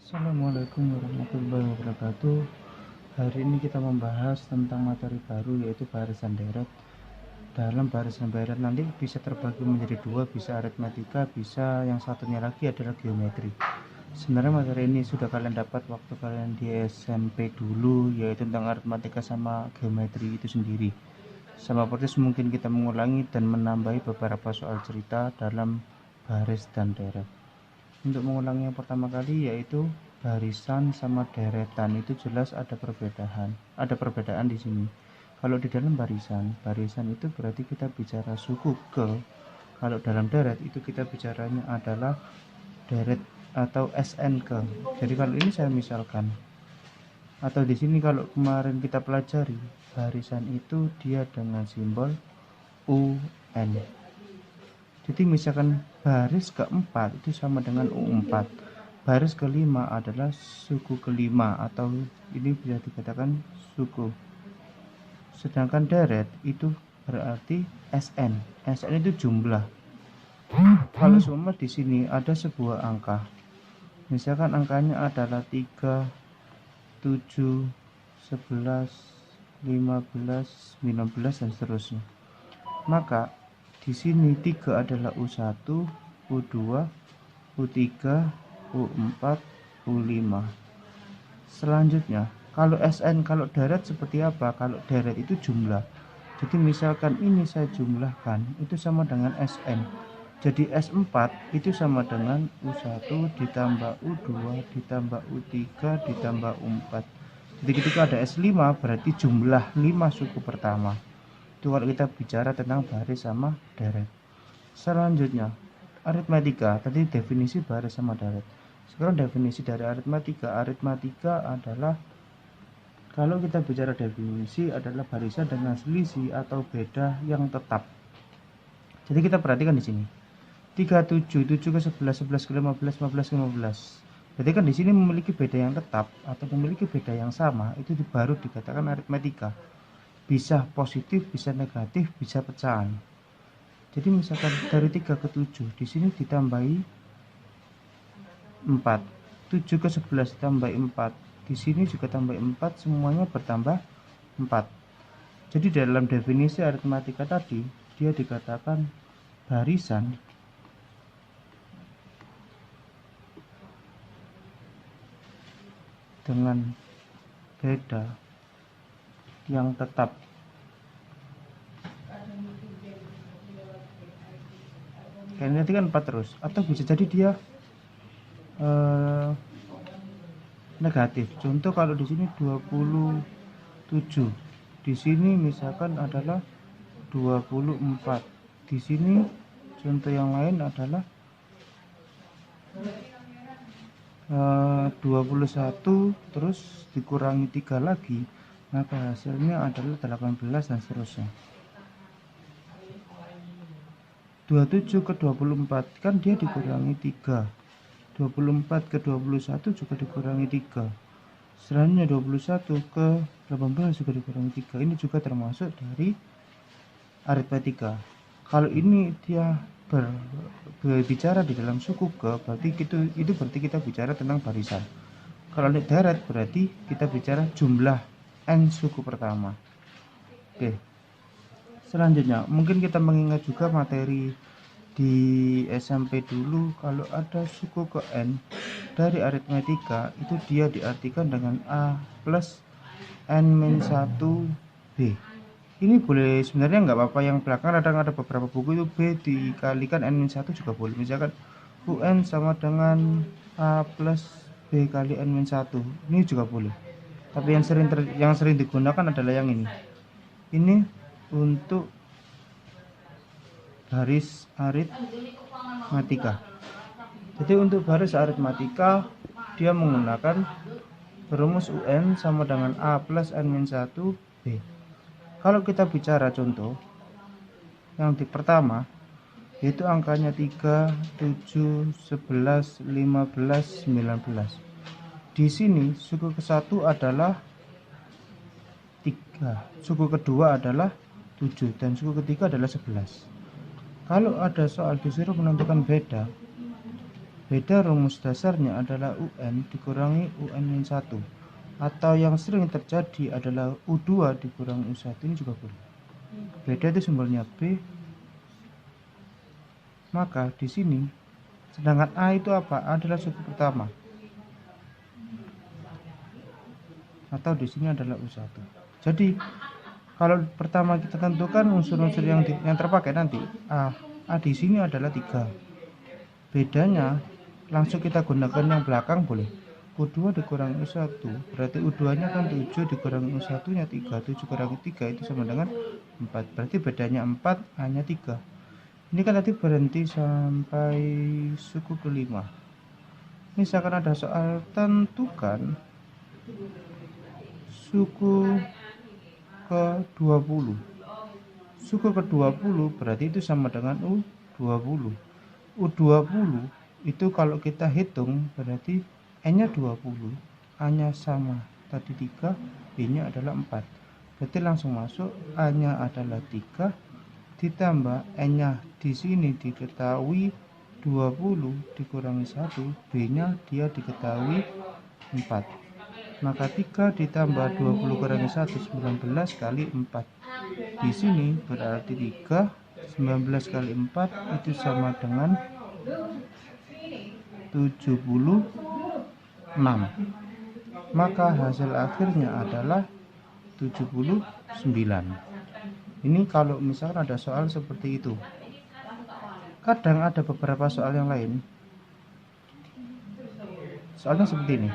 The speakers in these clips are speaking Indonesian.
Assalamualaikum warahmatullahi wabarakatuh. Hari ini kita membahas tentang materi baru, yaitu barisan deret. Dalam barisan deret nanti bisa terbagi menjadi dua, bisa aritmatika, bisa yang satunya lagi adalah geometri. Sebenarnya materi ini sudah kalian dapat waktu kalian di SMP dulu, yaitu tentang aritmatika sama geometri itu sendiri. Sama persis mungkin kita mengulangi dan menambahi beberapa soal cerita dalam baris dan deret. Untuk mengulangi yang pertama kali, yaitu barisan sama deretan, itu jelas ada perbedaan di sini. Kalau di dalam barisan itu berarti kita bicara suku ke. Kalau dalam deret itu kita bicaranya adalah deret atau SNK. Jadi kalau ini saya misalkan, atau di sini kalau kemarin kita pelajari, barisan itu dia dengan simbol UN. Jadi misalkan baris keempat itu sama dengan U4. Baris kelima adalah suku kelima, atau ini bisa dikatakan suku. Sedangkan deret itu berarti SN. SN itu jumlah. Kalau semua di sini ada sebuah angka. Misalkan angkanya adalah 3, 7, 11, 15, 19 dan seterusnya. Maka di sini 3 adalah U1, U2, U3, U4, U5. Selanjutnya, kalau SN, kalau deret seperti apa? Kalau deret itu jumlah. Jadi misalkan ini saya jumlahkan, itu sama dengan SN. Jadi S4 itu sama dengan U1 ditambah U2 ditambah U3 ditambah U4. Jadi ketika ada S5 berarti jumlah 5 suku pertama. Itu kalau kita bicara tentang baris sama deret. Selanjutnya, aritmatika. Tadi definisi baris sama deret. Sekarang definisi dari aritmatika. Aritmatika adalah, kalau kita bicara definisi, adalah barisan dengan selisih atau beda yang tetap. Jadi kita perhatikan di sini. 3, 7, 7 ke 11, 11 ke 15, 15 ke 15. Berarti kan di sini memiliki beda yang tetap atau memiliki beda yang sama, itu baru dikatakan aritmatika. Bisa positif, bisa negatif, bisa pecahan. Jadi misalkan dari 3 ke 7, di sini ditambahi 4. 7 ke 11 ditambah 4. Di sini juga tambah 4, semuanya bertambah 4. Jadi dalam definisi aritmatika tadi, dia dikatakan barisan dengan beda yang tetap. Kayak nanti kan 4 terus, atau bisa jadi dia negatif. Contoh kalau di sini 27, di sini misalkan adalah 24. Di sini contoh yang lain adalah 21 terus dikurangi 3 lagi, maka hasilnya adalah 18 dan seterusnya. 27 ke 24 kan dia dikurangi 3. 24 ke 21 juga dikurangi 3. Selanjutnya 21 ke 18 juga dikurangi 3. Ini juga termasuk dari aritmatika. Kalau ini dia berbicara di dalam suku ke, berarti itu berarti kita bicara tentang barisan. Kalau di deret berarti kita bicara jumlah n suku pertama. Oke. Selanjutnya, mungkin kita mengingat juga materi di SMP dulu, kalau ada suku ke n dari aritmatika itu dia diartikan dengan A plus N-1 B. Ini boleh sebenarnya nggak apa-apa, yang belakang kadang ada beberapa buku itu B dikalikan N-1 juga boleh. Misalkan UN sama dengan A plus B kali N-1, ini juga boleh. Tapi yang sering digunakan adalah yang ini. Ini untuk baris aritmatika. Jadi untuk baris aritmatika dia menggunakan rumus UN sama dengan A plus N-1 B. Kalau kita bicara contoh yang di pertama, yaitu angkanya 3, 7, 11, 15, 19. Di sini suku ke-1 adalah 3, suku kedua adalah 7, dan suku ketiga adalah 11. Kalau ada soal disuruh menentukan beda, Beda rumus dasarnya adalah UN dikurangi UN-1, atau yang sering terjadi adalah U2 dikurangi U1, ini juga boleh. Beda itu simbolnya B. Maka di sini sedangkan A itu apa? A adalah suku pertama. Atau di sini adalah U1. Jadi kalau pertama kita tentukan unsur-unsur yang terpakai nanti A di sini adalah 3. Bedanya langsung kita gunakan yang belakang boleh. U2 dikurangi U1 berarti U2 nya kan 7 dikurangi U1 nya 3. 7 kurangi 3 itu sama dengan 4. Berarti bedanya 4, A nya 3. Ini kan tadi berhenti sampai suku kelima. Misalkan ada soal tentukan suku ke-20. Suku ke-20 berarti itu sama dengan U20. U20 itu kalau kita hitung berarti N-nya 20, A-nya sama tadi 3, B-nya adalah 4. Berarti langsung masuk, A-nya adalah 3 ditambah N-nya di sini diketahui 20 dikurangi 1, B-nya dia diketahui 4. Maka 3 ditambah 20 kurangi 1, 19 kali 4. Di sini berarti 3, 19 kali 4 itu sama dengan 76. Maka hasil akhirnya adalah 79. Ini kalau misalkan ada soal seperti itu. Kadang ada beberapa soal yang lain. Soalnya seperti ini.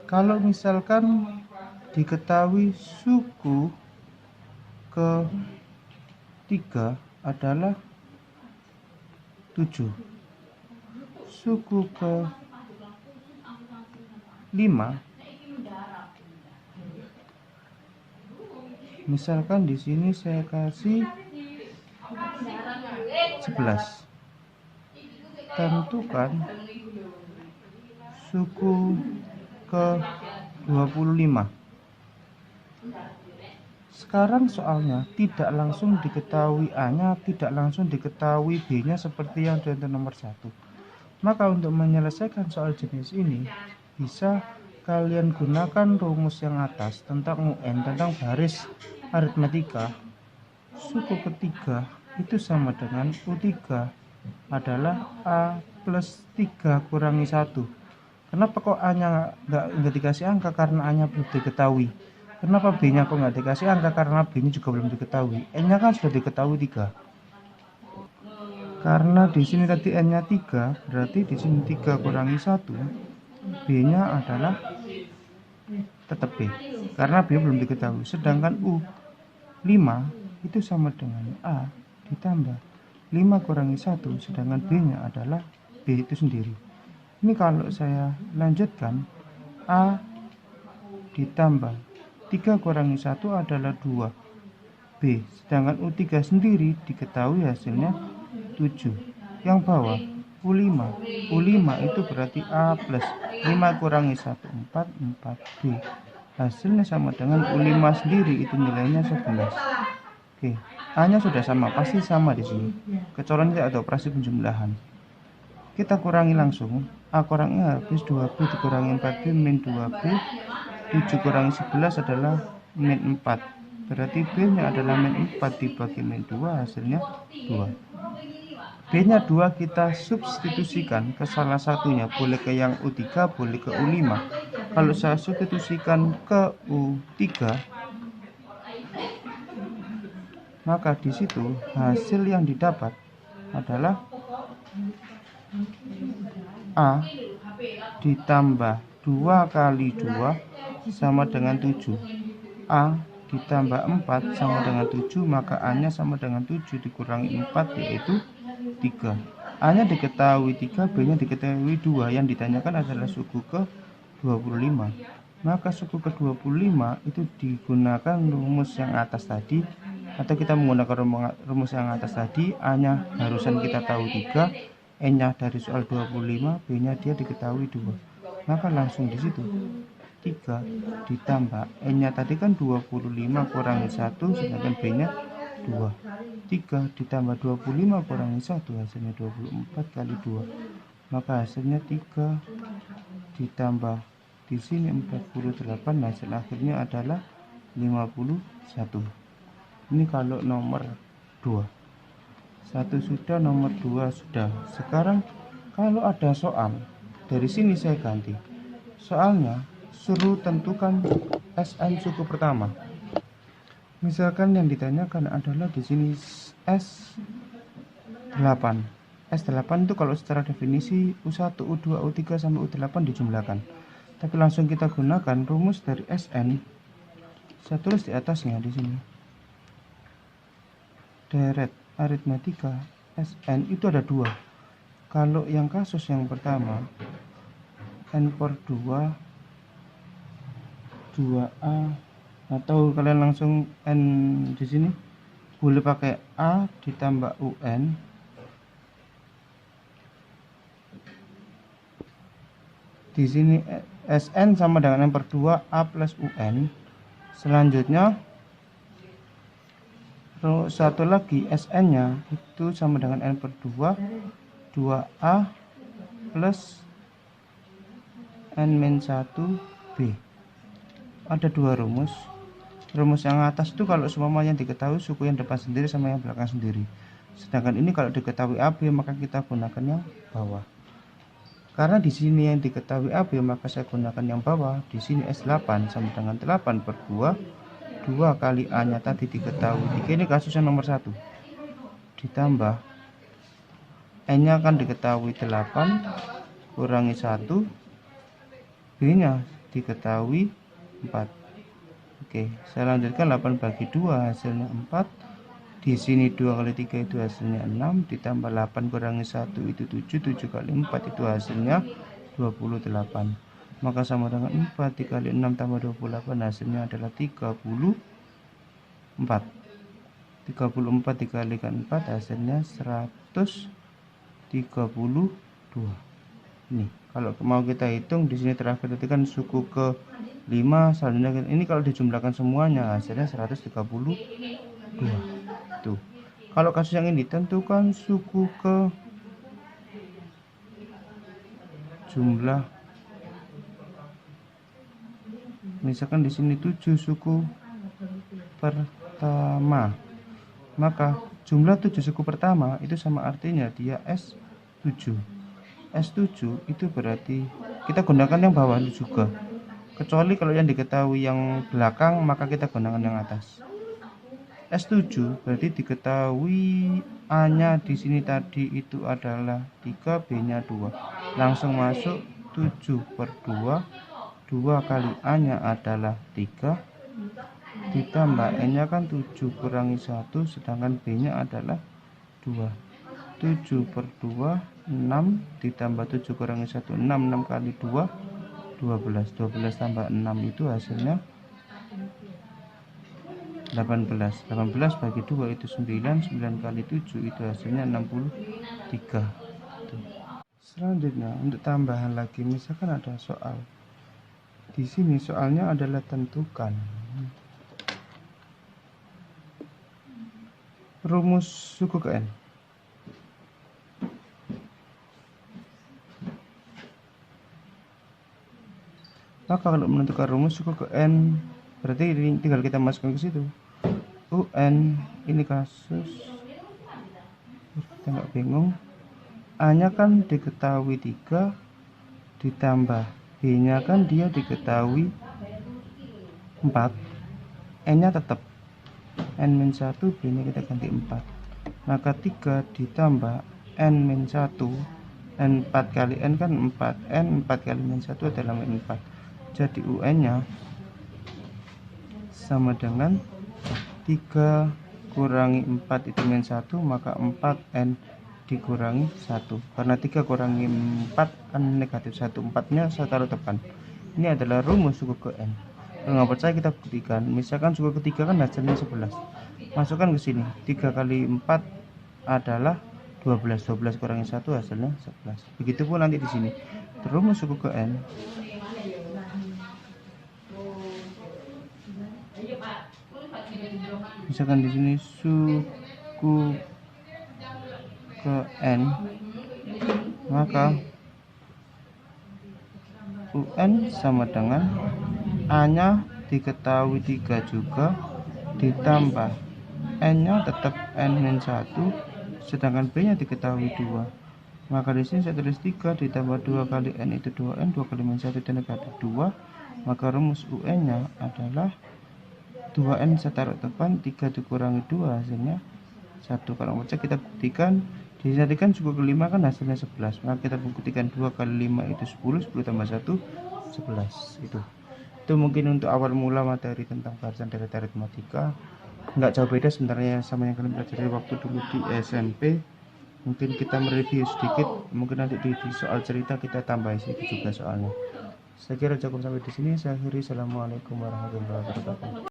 Kalau misalkan diketahui suku ke-3 adalah 7. Suku ke-5 misalkan di sini saya kasih 11. Tentukan suku ke-25. Sekarang soalnya tidak langsung diketahui A-nya, tidak langsung diketahui B-nya seperti yang contoh nomor 1. Maka untuk menyelesaikan soal jenis ini bisa kalian gunakan rumus yang atas tentang UN, tentang baris aritmatika. Suku ketiga itu sama dengan U3 adalah A plus 3 kurangi 1. Kenapa kok A-nya nggak dikasih angka? Karena A-nya belum diketahui. Kenapa B-nya kok nggak dikasih angka? Karena B-nya juga belum diketahui. N-nya kan sudah diketahui 3. Karena di sini tadi N-nya 3, berarti di sini 3 kurangi 1. B-nya adalah tetap B. Karena B belum diketahui. Sedangkan U5 itu sama dengan A ditambah 5 kurangi 1, sedangkan B-nya adalah B itu sendiri. Ini kalau saya lanjutkan, A ditambah 3 kurangi 1 adalah 2 B, sedangkan U3 sendiri diketahui hasilnya 7. Yang bawah U5 itu berarti A plus 5 kurangi 1 4 B, hasilnya sama dengan U5 sendiri, itu nilainya 11. Oke, A-nya sudah sama, pasti sama di sini. Kecuali tidak ada operasi penjumlahan. Kita kurangi langsung. A kurangi habis 2B dikurangi 4B min 2B. 7 kurangi 11 adalah min 4. Berarti B-nya adalah min 4 dibagi min 2, hasilnya 2. B-nya 2 kita substitusikan ke salah satunya. Boleh ke yang U3, boleh ke U5. Kalau saya substitusikan ke U3, maka di situ hasil yang didapat adalah A ditambah 2 kali 2 sama dengan 7. A ditambah 4 sama dengan 7, maka A-nya sama dengan 7 dikurangi 4 yaitu 3. A-nya diketahui 3, B-nya diketahui 2. Yang ditanyakan adalah suku ke-25. Maka suku ke-25 itu digunakan rumus yang atas tadi, atau kita menggunakan rumus yang atas tadi. A-nya harusan kita tahu 3, N-nya dari soal 25, B-nya dia diketahui 2. Maka langsung di situ 3 ditambah N-nya tadi kan 25 kurangi 1, sedangkan B-nya 2. 3 ditambah 25 kurangi 1 hasilnya 24 kali 2. maka hasilnya 3 ditambah di sini 48, hasil akhirnya adalah 51. Ini kalau nomor 2. 1 sudah, nomor 2 sudah. Sekarang kalau ada soal, dari sini saya ganti. Soalnya suruh tentukan SN suku pertama. Misalkan yang ditanyakan adalah di sini S8. S8 itu kalau secara definisi U1, U2, U3 sampai U8 dijumlahkan. Tapi langsung kita gunakan rumus dari SN. Saya tulis di atasnya di sini. Deret aritmatika SN itu ada 2. Kalau yang kasus yang pertama N per 2 2A, atau kalian langsung N di sini boleh pakai A ditambah UN di sini. SN sama dengan N per 2 A plus UN. Selanjutnya satu lagi SN nya itu sama dengan N per 2 2A plus N-1B. Ada 2 rumus. Rumus yang atas itu kalau semuanya diketahui suku yang depan sendiri sama yang belakang sendiri. Sedangkan ini kalau diketahui AB maka kita gunakan yang bawah. Karena di sini yang diketahui AB maka saya gunakan yang bawah. Di sini S8 sama dengan 8 per 2 kali A nya tadi diketahui 3, ini kasusnya nomor 1, ditambah N nya kan diketahui 8 kurangi 1, B nya diketahui 4. Oke, saya lanjutkan. 8 bagi 2 hasilnya 4. Di sini 2 kali 3 itu hasilnya 6, ditambah 8 kurangi 1 itu 7, 7 kali 4 itu hasilnya 28. Maka sama dengan 4 dikali 6 tambah 28 hasilnya adalah 34. 34 dikalikan 4 hasilnya 132. Ini kalau mau kita hitung di sini terakhir itu kan suku ke 5, selanjutnya ini kalau dijumlahkan semuanya hasilnya 132. Tuh. Kalau kasus yang ini tentukan suku ke jumlah, misalkan di sini 7 suku pertama, maka jumlah 7 suku pertama itu sama artinya dia S7. S7 itu berarti kita gunakan yang bawah juga, kecuali kalau yang diketahui yang belakang maka kita gunakan yang atas. S7 berarti diketahui A nya di sini tadi itu adalah 3, B nya 2, langsung masuk 7 per 2 kali A nya adalah 3, ditambah N nya kan 7 kurangi 1, sedangkan B nya adalah 2. 7 per 2 6, ditambah 7 kurangi 1 6, 6 kali 2 12, 12 tambah 6 itu hasilnya 18. 18 bagi 2 itu 9, 9 kali 7 itu hasilnya 63. Tuh. Selanjutnya untuk tambahan lagi, misalkan ada soal. Di sini soalnya adalah tentukan rumus suku ke N. Maka kalau menentukan rumus suku ke N berarti tinggal kita masukkan ke situ. UN ini kasus, kita nggak bingung. A nya kan diketahui 3, ditambah B nya kan dia diketahui 4, N nya tetap N-1, B nya kita ganti 4, maka 3 ditambah N-1, N 4 kali N kan 4, N 4 kali N1 adalah 4, jadi UN nya sama dengan 3 kurangi 4 itu min 1, maka 4N dikurangi 1, karena 3 kurangi 4 kan negatif 1, 4 nya saya taruh depan. Ini adalah rumus suku ke N. Kalau nggak percaya kita buktikan. Misalkan suku ketiga kan hasilnya 11, masukkan ke sini, 3 kali 4 adalah 12, 12 kurangi 1 hasilnya 11. Begitupun nanti di sini rumus suku ke N. Misalkan di sini suku ke N, maka UN sama dengan A nya diketahui 3 juga, ditambah N nya tetap N-1, sedangkan B nya diketahui 2. Maka di sini saya tulis 3 ditambah 2 kali N itu 2N, 2 kali min 1 itu negatif 2. Maka rumus UN nya adalah 2N saya taruh depan, 3 dikurangi 2 hasilnya 1. Kalau baca kita buktikan, di sini kan suku kelima kan hasilnya 11. Maka kita buktikan 2 kali 5 itu 10, 10 tambah 1 11. Itu mungkin untuk awal mula materi tentang barisan deret aritmatika. Nggak jauh beda sebenarnya sama yang kalian pelajari waktu dulu di SMP. Mungkin kita mereview sedikit, mungkin nanti di soal cerita kita tambah sedikit juga soalnya. Saya kira cukup sampai di sini. Saya akhiri. Assalamualaikum warahmatullahi wabarakatuh.